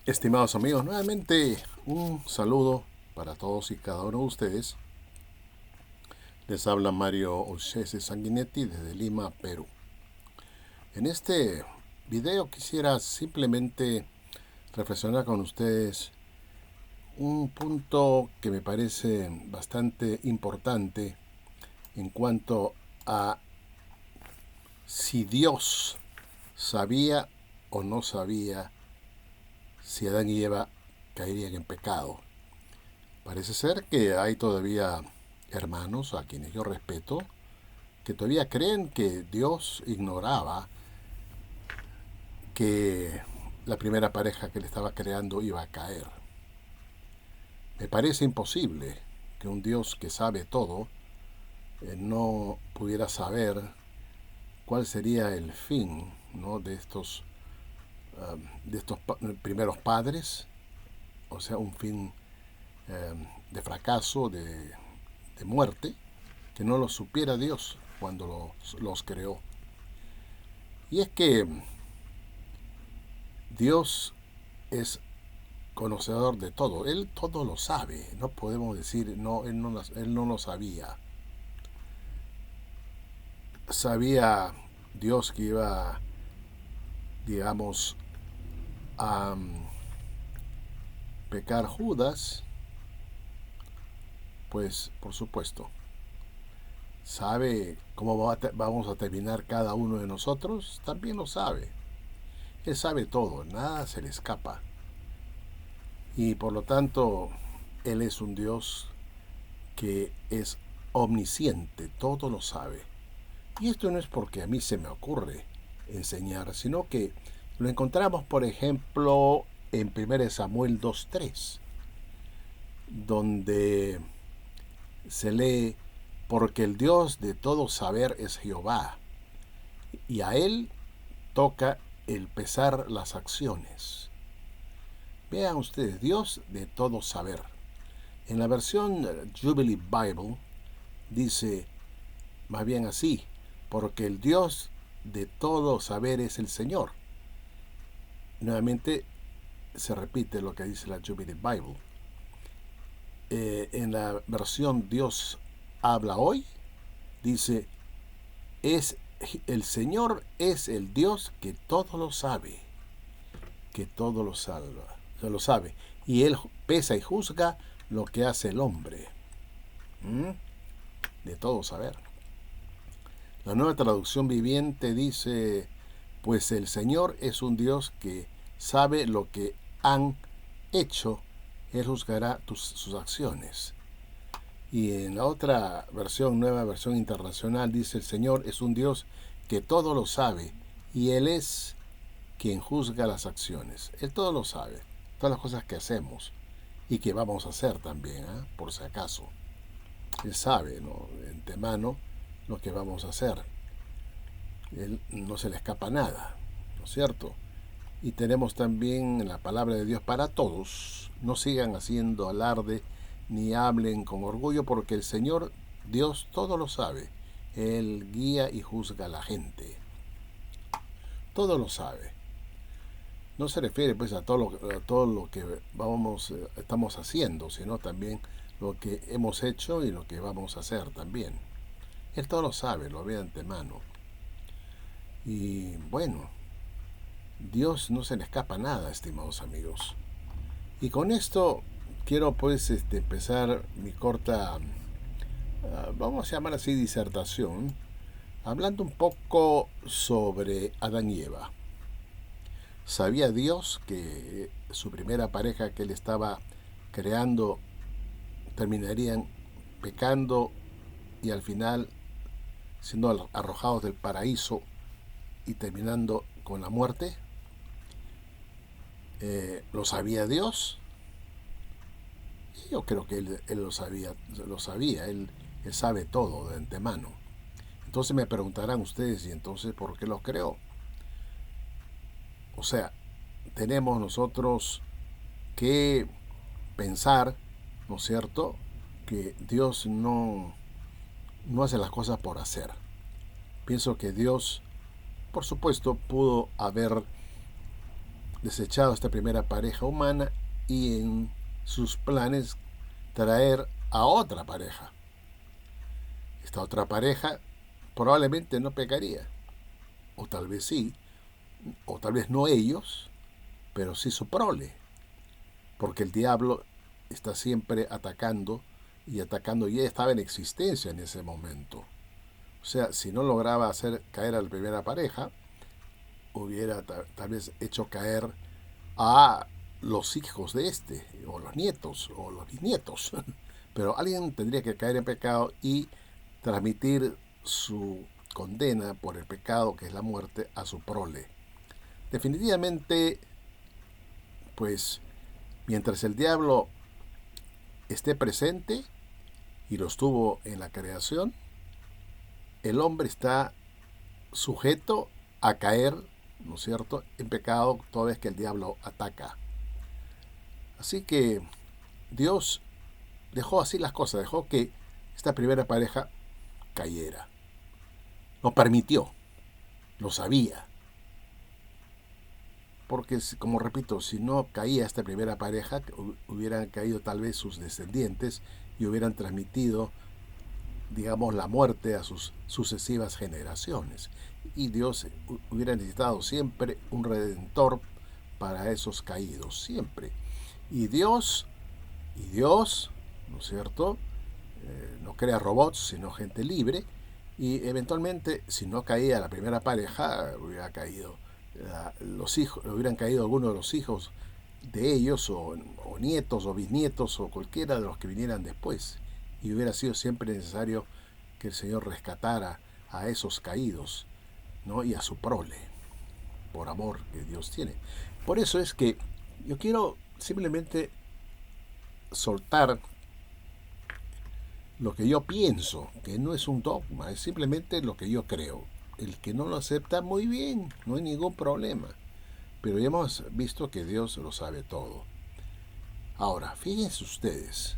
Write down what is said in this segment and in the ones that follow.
Estimados amigos, nuevamente un saludo para todos y cada uno de ustedes. Les habla Mario Olshese Sanguinetti desde Lima, Perú. En este video quisiera simplemente reflexionar con ustedes un punto que me parece bastante importante en cuanto a si Dios sabía o no sabía si Adán y Eva caerían en pecado. Parece ser que hay todavía hermanos a quienes yo respeto que todavía creen que Dios ignoraba que la primera pareja que le estaba creando iba a caer. Me parece imposible que un Dios que sabe todo no pudiera saber cuál sería el fin, ¿no?, de estos primeros padres, o sea, un fin de fracaso, de muerte, que no lo supiera Dios cuando los creó. Y es que Dios es conocedor de todo, Él todo lo sabe, no podemos decir, no, Él no lo sabía. Sabía Dios que iba, digamos, a pecar Judas, pues por supuesto. ¿Sabe cómo vamos a terminar cada uno de nosotros? También lo sabe. Él sabe todo, nada se le escapa. Y por lo tanto, Él es un Dios que es omnisciente, todo lo sabe. Y esto no es porque a mí se me ocurre enseñar, sino que lo encontramos, por ejemplo, en 1 Samuel 2:3, donde se lee: porque el Dios de todo saber es Jehová, y a Él toca el pesar las acciones. Vean ustedes, Dios de todo saber. En la versión Jubilee Bible dice más bien así: porque el Dios de todo saber es el Señor. Nuevamente se repite lo que dice la Jubilee Bible. En la versión Dios habla hoy, dice: el Señor es el Dios que todo lo sabe, que todo lo salva, lo sabe, y Él pesa y juzga lo que hace el hombre. De todo saber. La Nueva Traducción Viviente dice: pues el Señor es un Dios que sabe lo que han hecho, Él juzgará sus acciones. Y en la otra versión, Nueva Versión Internacional, dice: el Señor es un Dios que todo lo sabe, y Él es quien juzga las acciones. Él todo lo sabe, todas las cosas que hacemos y que vamos a hacer también, por si acaso. Él sabe, ¿no?, de antemano lo que vamos a hacer. Él no se le escapa nada, ¿no es cierto? Y tenemos también la palabra de Dios para todos. No sigan haciendo alarde ni hablen con orgullo, porque el Señor Dios todo lo sabe. Él guía y juzga a la gente. Todo lo sabe. No se refiere pues a todo lo que estamos haciendo, sino también lo que hemos hecho y lo que vamos a hacer también. Él todo lo sabe, lo ve de antemano. Y bueno, Dios no se le escapa nada, estimados amigos. Y con esto quiero pues empezar mi corta, vamos a llamar así, disertación, hablando un poco sobre Adán y Eva. ¿Sabía Dios que su primera pareja que él estaba creando terminarían pecando y al final siendo arrojados del paraíso y terminando con la muerte? ¿Lo sabía Dios? Yo creo que él lo sabía, él sabe todo de antemano. Entonces me preguntarán ustedes: ¿y entonces por qué lo creó? O sea, tenemos nosotros que pensar, ¿no es cierto?, que Dios no hace las cosas por hacer. Pienso que Dios, por supuesto, pudo haber desechado esta primera pareja humana y en sus planes traer a otra pareja. Esta otra pareja probablemente no pecaría, o tal vez sí, o tal vez no ellos, pero sí su prole, porque el diablo está siempre atacando y atacando, y ya estaba en existencia en ese momento. O sea, si no lograba hacer caer a la primera pareja, hubiera tal vez hecho caer a los hijos de este, o los nietos, o los bisnietos. Pero alguien tendría que caer en pecado y transmitir su condena por el pecado, que es la muerte, a su prole. Definitivamente, pues, mientras el diablo esté presente, y lo estuvo en la creación, el hombre está sujeto a caer, ¿no es cierto?, en pecado toda vez que el diablo ataca. Así que Dios dejó así las cosas, dejó que esta primera pareja cayera. Lo permitió, lo sabía. Porque, como repito, si no caía esta primera pareja, hubieran caído tal vez sus descendientes y hubieran transmitido, digamos, la muerte a sus sucesivas generaciones. Y Dios hubiera necesitado siempre un redentor para esos caídos, siempre. Y Dios, ¿no es cierto?, no crea robots, sino gente libre, y eventualmente, si no caía la primera pareja, hubieran caído algunos de los hijos de ellos, o nietos, o bisnietos, o cualquiera de los que vinieran después, y hubiera sido siempre necesario que el Señor rescatara a esos caídos, ¿no?, y a su prole, por amor que Dios tiene. Por eso es que yo quiero simplemente soltar lo que yo pienso, que no es un dogma, es simplemente lo que yo creo. El que no lo acepta, muy bien, no hay ningún problema. Pero ya hemos visto que Dios lo sabe todo. Ahora, fíjense ustedes,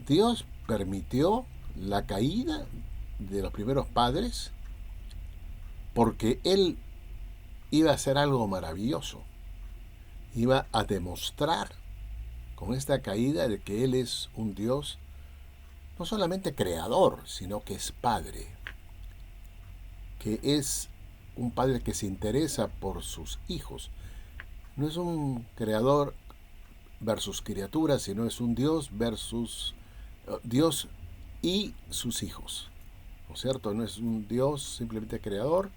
Dios permitió la caída de los primeros padres porque Él iba a hacer algo maravilloso. Iba a demostrar con esta caída de que Él es un Dios no solamente creador, sino que es Padre, que es un Padre que se interesa por sus hijos. No es un creador versus criaturas, sino es un Dios versus Dios y sus hijos, ¿no es cierto? No es un Dios simplemente creador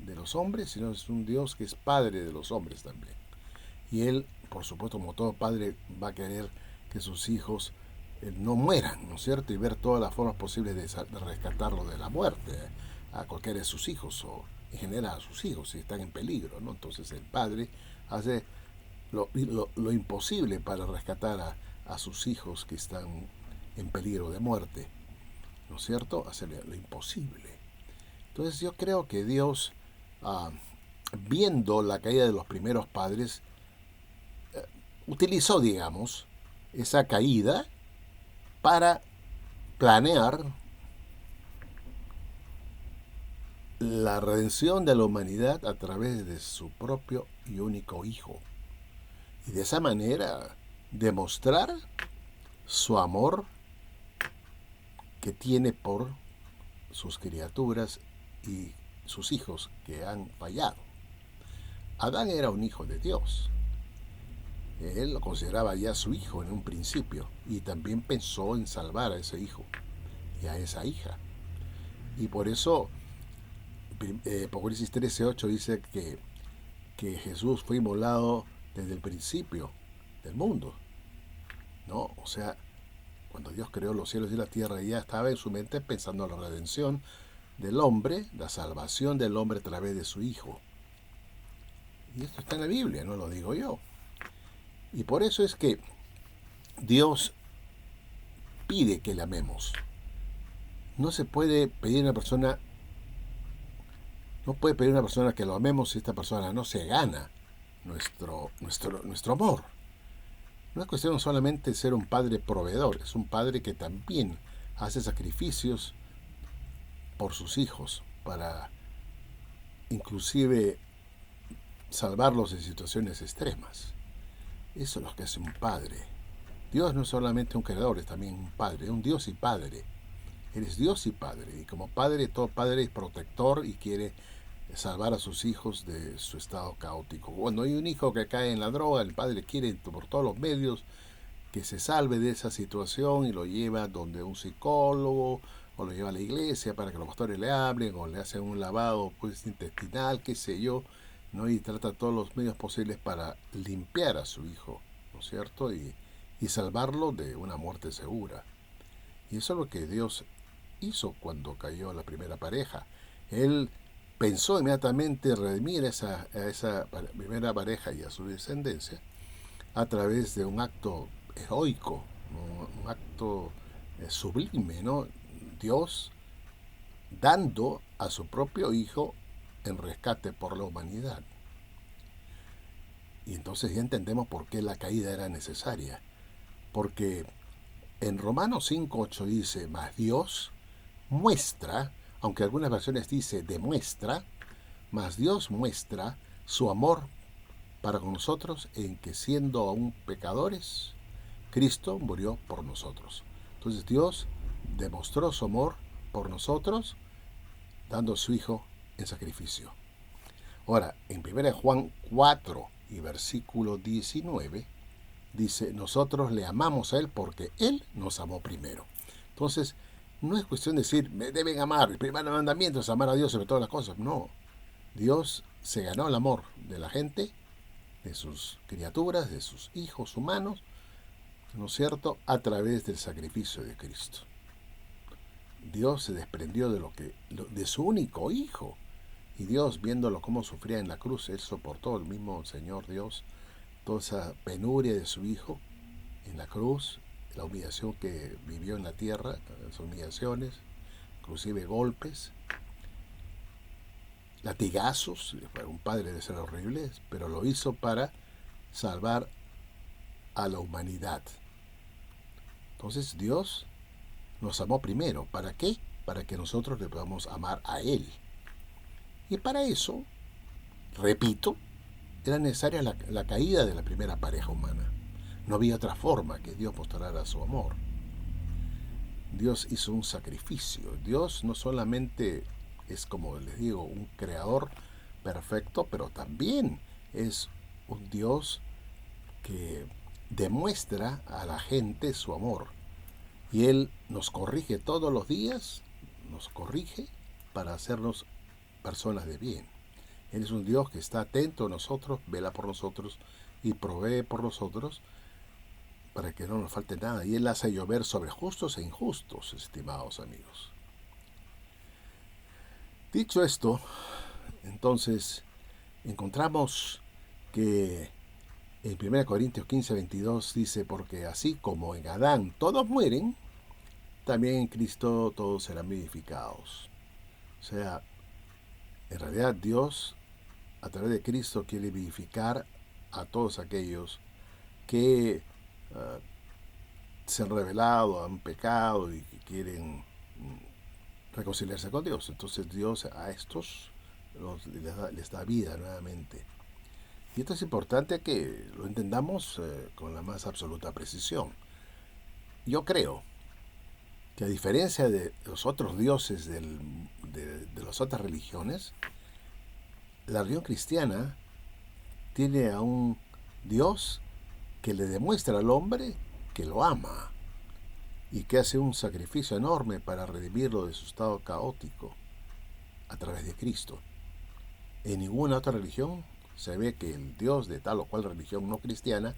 de los hombres, sino es un Dios que es Padre de los hombres también. Y Él, por supuesto, como todo padre, va a querer que sus hijos no mueran, ¿no es cierto? Y ver todas las formas posibles de rescatarlo de la muerte a cualquiera de sus hijos, o en general a sus hijos, si están en peligro, ¿no? Entonces el padre hace lo imposible para rescatar a sus hijos que están en peligro de muerte, ¿no es cierto? Hace lo imposible. Entonces yo creo que Dios, viendo la caída de los primeros padres, utilizó, digamos, esa caída para planear la redención de la humanidad a través de su propio y único Hijo. Y de esa manera demostrar su amor que tiene por sus criaturas y sus hijos que han fallado. Adán era un hijo de Dios. Él lo consideraba ya su hijo en un principio y también pensó en salvar a ese hijo y a esa hija. Y por eso Apocalipsis 13:8 dice que Jesús fue inmolado desde el principio del mundo, ¿no? O sea, cuando Dios creó los cielos y la tierra, ya estaba en su mente pensando en la redención del hombre, la salvación del hombre a través de su Hijo. Y esto está en la Biblia, no lo digo yo. Y por eso es que Dios pide que le amemos. No se puede pedir a una persona, no puede pedir a una persona que lo amemos si esta persona no se gana nuestro amor. No es cuestión solamente de ser un padre proveedor, es un padre que también hace sacrificios por sus hijos, para inclusive salvarlos en situaciones extremas. Eso es lo que hace un padre. Dios no es solamente un creador, es también un padre, es un Dios y padre. Él es Dios y padre, y como padre, todo padre es protector y quiere salvar a sus hijos de su estado caótico. Cuando hay un hijo que cae en la droga, el padre quiere por todos los medios que se salve de esa situación y lo lleva donde un psicólogo o lo lleva a la iglesia para que los pastores le hablen o le hacen un lavado pues intestinal, qué sé yo, ¿no? Y trata todos los medios posibles para limpiar a su hijo, ¿no es cierto? Y salvarlo de una muerte segura. Y eso es lo que Dios hizo cuando cayó la primera pareja. Él pensó inmediatamente redimir a esa primera pareja y a su descendencia a través de un acto heroico, ¿no? Un acto sublime, ¿no? Dios dando a su propio Hijo en rescate por la humanidad. Y entonces ya entendemos por qué la caída era necesaria. Porque en Romanos 5:8 dice, mas Dios muestra, aunque algunas versiones dice demuestra, mas Dios muestra su amor para con nosotros en que siendo aún pecadores, Cristo murió por nosotros. Entonces Dios demostró su amor por nosotros dando a su Hijo en sacrificio. Ahora, en 1 Juan 4 y versículo 19, dice, nosotros le amamos a Él porque Él nos amó primero. Entonces, no es cuestión de decir, me deben amar, el primer mandamiento es amar a Dios sobre todas las cosas. No, Dios se ganó el amor de la gente, de sus criaturas, de sus hijos humanos, ¿no es cierto?, a través del sacrificio de Cristo. Dios se desprendió de su único hijo. Y Dios, viéndolo cómo sufría en la cruz, Él soportó, el mismo Señor Dios, toda esa penuria de su hijo en la cruz, la humillación que vivió en la tierra, las humillaciones, inclusive golpes, latigazos. Para un padre debe ser horrible, pero lo hizo para salvar a la humanidad. Entonces Dios nos amó primero. ¿Para qué? Para que nosotros le podamos amar a Él. Y para eso, repito, era necesaria la caída de la primera pareja humana. No había otra forma que Dios mostrara su amor. Dios hizo un sacrificio. Dios no solamente es, como les digo, un creador perfecto, pero también es un Dios que demuestra a la gente su amor. Y Él nos corrige todos los días, nos corrige para hacernos personas de bien. Él es un Dios que está atento a nosotros, vela por nosotros y provee por nosotros para que no nos falte nada. Y Él hace llover sobre justos e injustos, estimados amigos. Dicho esto, entonces encontramos que en 1 Corintios 15:22 dice, porque así como en Adán todos mueren, también en Cristo todos serán vivificados. O sea, en realidad Dios, a través de Cristo, quiere vivificar a todos aquellos que se han rebelado, han pecado y que quieren reconciliarse con Dios. Entonces Dios a estos les da vida nuevamente. Y esto es importante que lo entendamos con la más absoluta precisión. Yo creo que a diferencia de los otros dioses de las otras religiones, la religión cristiana tiene a un Dios que le demuestra al hombre que lo ama y que hace un sacrificio enorme para redimirlo de su estado caótico a través de Cristo. En ninguna otra religión se ve que el Dios de tal o cual religión no cristiana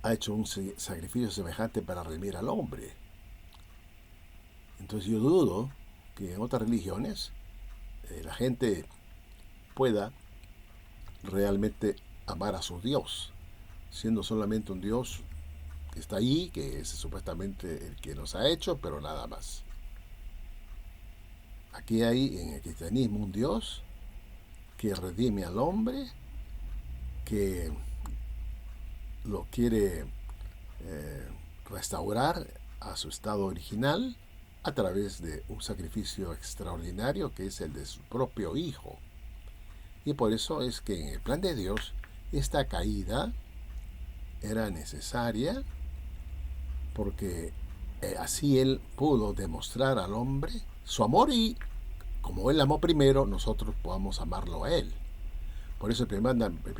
ha hecho un sacrificio semejante para redimir al hombre. Entonces yo dudo que en otras religiones la gente pueda realmente amar a su Dios, siendo solamente un Dios que está ahí, que es supuestamente el que nos ha hecho, pero nada más. Aquí hay en el cristianismo un Dios que redime al hombre, que lo quiere restaurar a su estado original a través de un sacrificio extraordinario que es el de su propio Hijo. Y por eso es que en el plan de Dios esta caída era necesaria, porque así Él pudo demostrar al hombre su amor, y como Él amó primero, nosotros podamos amarlo a Él. Por eso el primer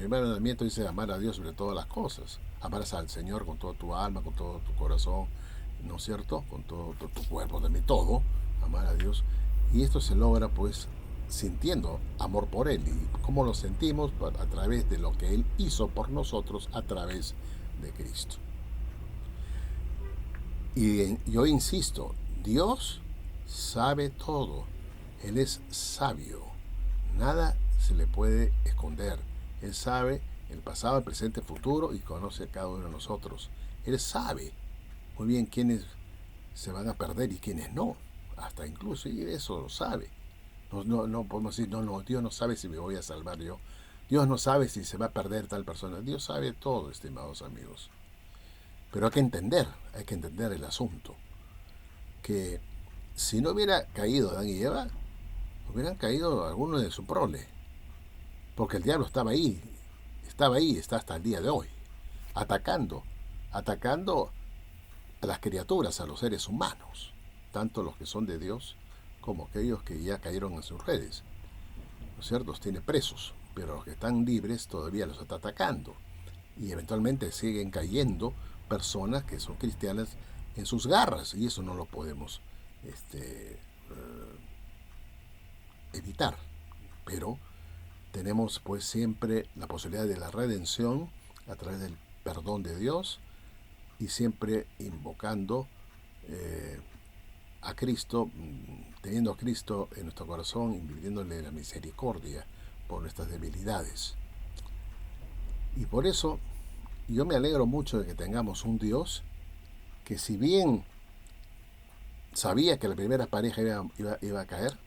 mandamiento dice amar a Dios sobre todas las cosas. Amarás al Señor con toda tu alma, con todo tu corazón, ¿no es cierto? Con todo tu cuerpo, también todo, amar a Dios. Y esto se logra pues sintiendo amor por Él. ¿Y cómo lo sentimos? A través de lo que Él hizo por nosotros a través de Cristo. Y yo insisto, Dios sabe todo. Él es sabio. Nada se le puede esconder. Él sabe el pasado, el presente, el futuro, y conoce a cada uno de nosotros. Él sabe muy bien quiénes se van a perder y quiénes no. Hasta incluso, y eso lo sabe. No podemos decir, no, Dios no sabe si me voy a salvar yo. Dios no sabe si se va a perder tal persona. Dios sabe todo, estimados amigos. Pero hay que entender el asunto. Que si no hubiera caído Adán y Eva, hubieran caído algunos de su prole. Porque el diablo estaba ahí, está hasta el día de hoy, atacando a las criaturas, a los seres humanos, tanto los que son de Dios como aquellos que ya cayeron en sus redes, ¿no es cierto? Los tiene presos, pero los que están libres todavía los está atacando, y eventualmente siguen cayendo personas que son cristianas en sus garras, y eso no lo podemos evitar, pero tenemos pues siempre la posibilidad de la redención a través del perdón de Dios, y siempre invocando a Cristo, teniendo a Cristo en nuestro corazón y pidiéndole la misericordia por nuestras debilidades. Y por eso yo me alegro mucho de que tengamos un Dios que, si bien sabía que la primera pareja iba a caer,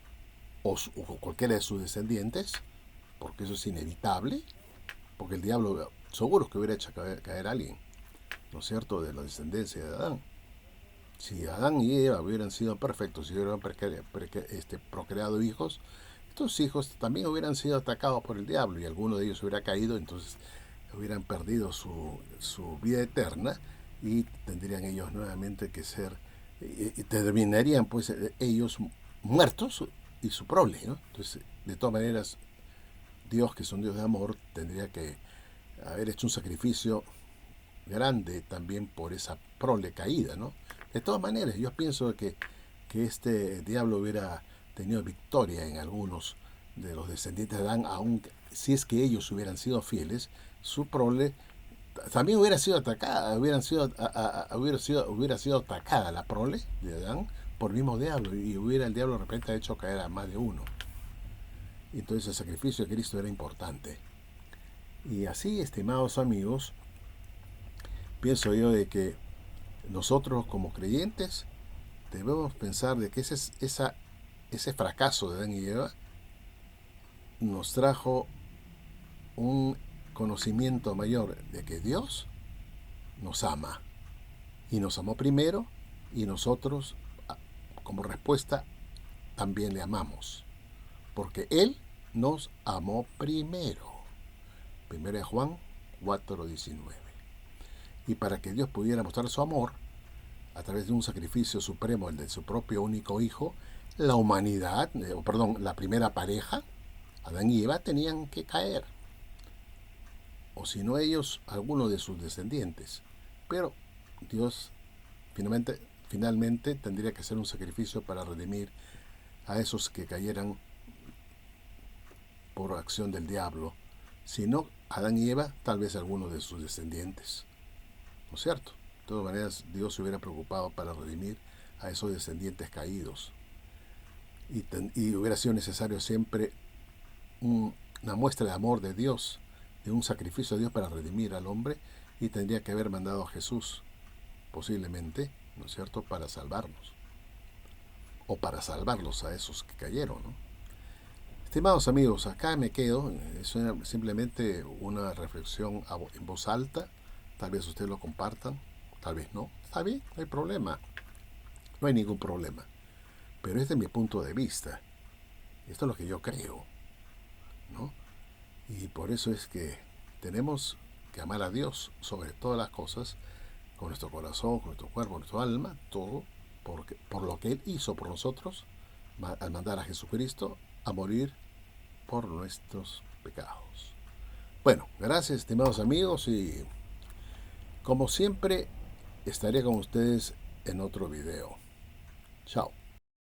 o cualquiera de sus descendientes, porque eso es inevitable, porque el diablo seguro que hubiera hecho caer a alguien, ¿no es cierto?, de la descendencia de Adán. Si Adán y Eva hubieran sido perfectos, si hubieran procreado hijos, estos hijos también hubieran sido atacados por el diablo, y alguno de ellos hubiera caído, entonces hubieran perdido su vida eterna, y tendrían ellos nuevamente que ser, y terminarían pues ellos muertos y su prole, ¿no? Entonces, de todas maneras, Dios, que es un Dios de amor, tendría que haber hecho un sacrificio grande también por esa prole caída, ¿no? De todas maneras, yo pienso que este diablo hubiera tenido victoria en algunos de los descendientes de Adán, aun si es que ellos hubieran sido fieles, su prole también hubiera sido atacada, hubiera sido atacada la prole de Adán por el mismo diablo, y hubiera el diablo de repente hecho caer a más de uno. Y entonces el sacrificio de Cristo era importante. Y así, estimados amigos, pienso yo de que nosotros como creyentes debemos pensar de que ese fracaso de Adán y Eva nos trajo un conocimiento mayor de que Dios nos ama, y nos amó primero, y nosotros como respuesta también le amamos, porque Él nos amó primero. 1 Juan 4:19. Y para que Dios pudiera mostrar su amor a través de un sacrificio supremo, el de su propio único hijo, la humanidad, la primera pareja, Adán y Eva, tenían que caer, o si no ellos, algunos de sus descendientes. Pero Dios finalmente tendría que hacer un sacrificio para redimir a esos que cayeran por acción del diablo. Si no Adán y Eva, tal vez algunos de sus descendientes, ¿no es cierto? De todas maneras, Dios se hubiera preocupado para redimir a esos descendientes caídos, y hubiera sido necesario siempre una muestra de amor de Dios, de un sacrificio de Dios para redimir al hombre, y tendría que haber mandado a Jesús, posiblemente, ¿no es cierto?, para salvarnos, o para salvarlos a esos que cayeron, ¿no? Estimados amigos, acá me quedo. Es simplemente una reflexión en voz alta. Tal vez ustedes lo compartan, tal vez no. Está bien, no hay problema. No hay ningún problema. Pero este es mi punto de vista. Esto es lo que yo creo, ¿no? Y por eso es que tenemos que amar a Dios sobre todas las cosas, con nuestro corazón, con nuestro cuerpo, con nuestro alma, todo, por lo que Él hizo por nosotros, al mandar a Jesucristo a morir por nuestros pecados. Bueno, gracias estimados amigos, y como siempre estaré con ustedes en otro video. Chao.